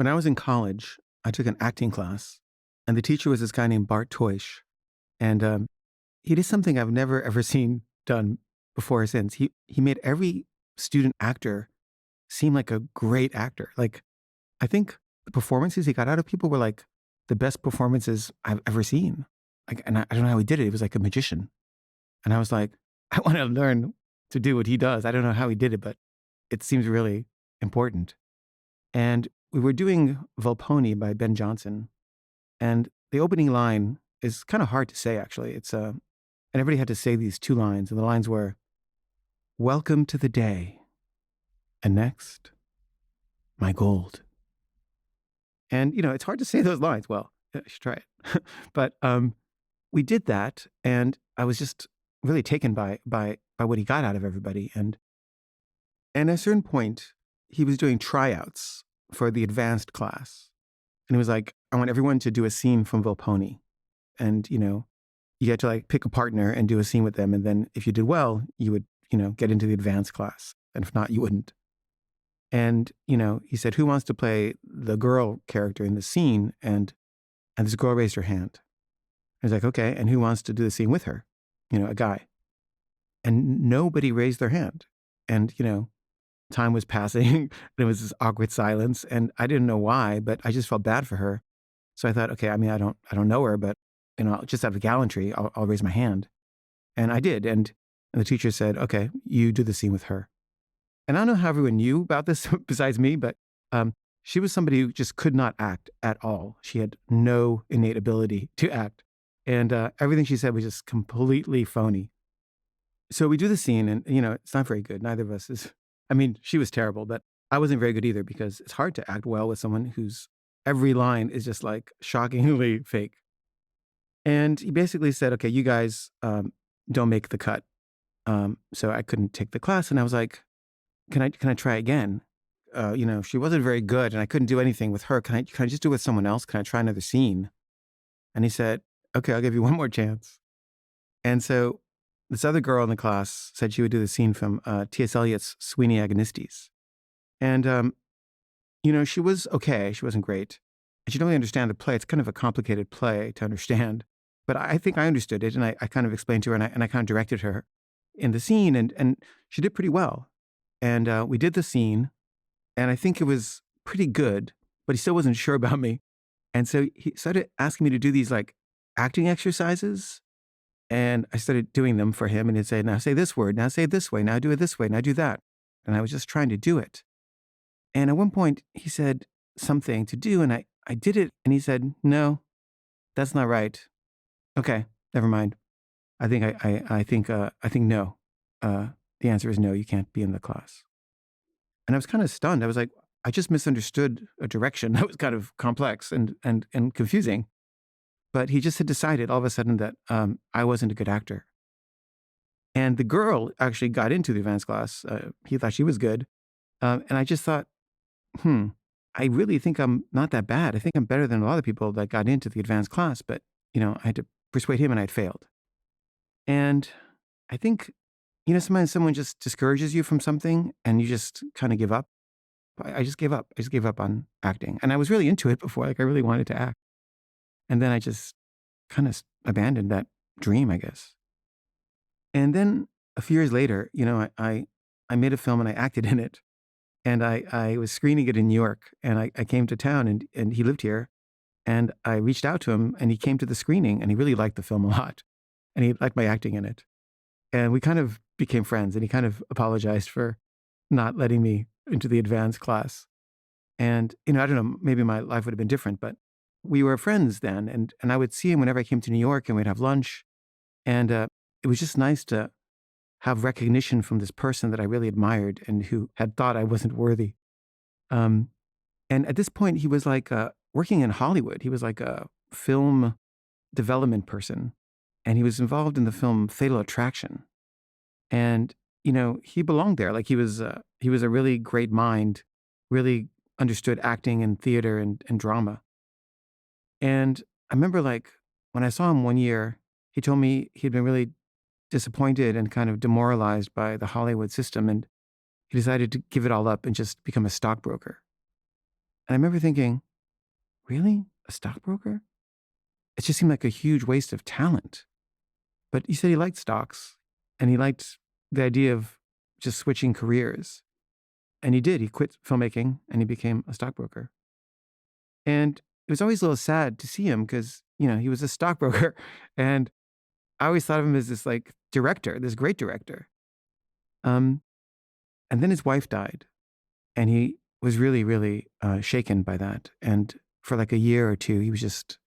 When I was in college, I took an acting class, and the teacher was this guy named Bart Toish. And he did something I've never ever seen done before or since. He made every student actor seem like a great actor. Like I think the performances he got out of people were like the best performances I've ever seen. Like, and I don't know how he did it. He was like a magician. And I was like, I want to learn to do what he does. I don't know how he did it, but it seems really important. And we were doing Volpone by Ben Jonson. And the opening line is kind of hard to say, actually. And everybody had to say these two lines. And the lines were, "Welcome to the day. And next, my gold." And, it's hard to say those lines. Well, I should try it. But we did that. And I was just really taken by what he got out of everybody. And at a certain point, he was doing tryouts for the advanced class. And it was like, I want everyone to do a scene from Volpone. And, you had to like pick a partner and do a scene with them. And then if you did well, you would, get into the advanced class. And if not, you wouldn't. And, he said, who wants to play the girl character in the scene? And this girl raised her hand. I was like, okay. And who wants to do the scene with her? A guy. And nobody raised their hand. And, time was passing and it was this awkward silence. And I didn't know why, but I just felt bad for her. So I thought, okay, I mean, I don't know her, but, just out of gallantry, I'll raise my hand. And I did. And the teacher said, okay, you do the scene with her. And I don't know how everyone knew about this besides me, but she was somebody who just could not act at all. She had no innate ability to act. And everything she said was just completely phony. So we do the scene and, it's not very good. Neither of us is, I mean, she was terrible, but I wasn't very good either because it's hard to act well with someone whose every line is just like shockingly fake. And he basically said, okay, you guys don't make the cut. So I couldn't take the class. And I was like, can I try again? She wasn't very good and I couldn't do anything with her. Can I just do it with someone else? Can I try another scene? And he said, okay, I'll give you one more chance. And so this other girl in the class said she would do the scene from T.S. Eliot's Sweeney Agonistes. And, she was okay. She wasn't great. And she didn't really understand the play. It's kind of a complicated play to understand. But I think I understood it. And I kind of explained to her and I kind of directed her in the scene. And she did pretty well. And we did the scene. And I think it was pretty good. But he still wasn't sure about me. And so he started asking me to do these like acting exercises. And I started doing them for him. And he'd say, now say this word, now say it this way, now do it this way, now do that. And I was just trying to do it. And at one point he said something to do and I did it. And he said, no, that's not right. Okay, never mind. I think no. The answer is no, you can't be in the class. And I was kind of stunned. I was like, I just misunderstood a direction that was kind of complex and confusing. But he just had decided all of a sudden that I wasn't a good actor. And the girl actually got into the advanced class. He thought she was good. And I just thought, I really think I'm not that bad. I think I'm better than a lot of people that got into the advanced class. But, I had to persuade him and I had failed. And I think, sometimes someone just discourages you from something and you just kind of give up. I just gave up. I just gave up on acting. And I was really into it before. Like I really wanted to act. And then I just kind of abandoned that dream, I guess. And then a few years later, I made a film and I acted in it. And I was screening it in New York. And I came to town and he lived here. And I reached out to him and he came to the screening and he really liked the film a lot. And he liked my acting in it. And we kind of became friends and he kind of apologized for not letting me into the advanced class. And, I don't know, maybe my life would have been different, but we were friends then. And I would see him whenever I came to New York and we'd have lunch. And it was just nice to have recognition from this person that I really admired and who had thought I wasn't worthy. Um, and at this point, he was like working in Hollywood. He was like a film development person. And he was involved in the film Fatal Attraction. And, he belonged there. Like he was a really great mind, really understood acting and theater and drama. And I remember like when I saw him one year, he told me he'd been really disappointed and kind of demoralized by the Hollywood system. And he decided to give it all up and just become a stockbroker. And I remember thinking, really? A stockbroker? It just seemed like a huge waste of talent. But he said he liked stocks and he liked the idea of just switching careers. And he did. He quit filmmaking and he became a stockbroker. And it was always a little sad to see him because, he was a stockbroker. And I always thought of him as this like director, this great director. Um, and then his wife died and he was really, really shaken by that. And for like a year or two, he was just,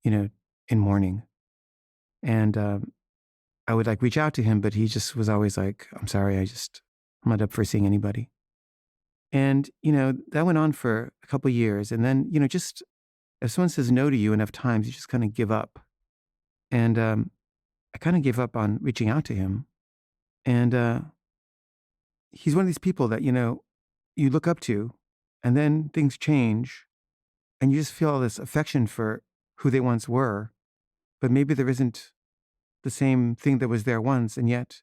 you know, in mourning. And I would like reach out to him, but he just was always like, I'm sorry, I'm not up for seeing anybody. And, that went on for a couple years. And then, just if someone says no to you enough times, you just kind of give up. And I kind of gave up on reaching out to him. And he's one of these people that, you look up to, and then things change, and you just feel all this affection for who they once were. But maybe there isn't the same thing that was there once. And yet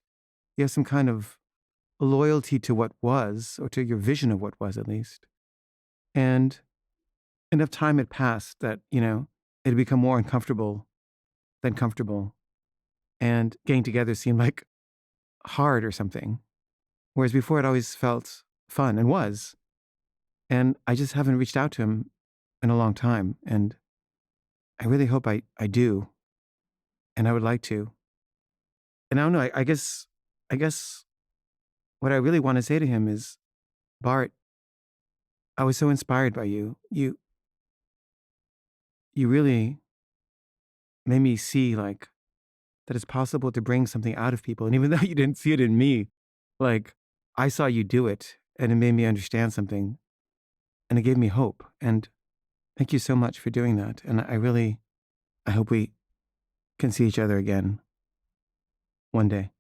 you have some kind of loyalty to what was, or to your vision of what was at least. And enough time had passed that, it had become more uncomfortable than comfortable. And getting together seemed like hard or something. Whereas before it always felt fun and was. And I just haven't reached out to him in a long time. And I really hope I do. And I would like to. And I don't know, I guess what I really want to say to him is, Bart, I was so inspired by you. You really made me see like that it's possible to bring something out of people. And even though you didn't see it in me, like I saw you do it and it made me understand something and it gave me hope. And thank you so much for doing that. And I hope we can see each other again one day.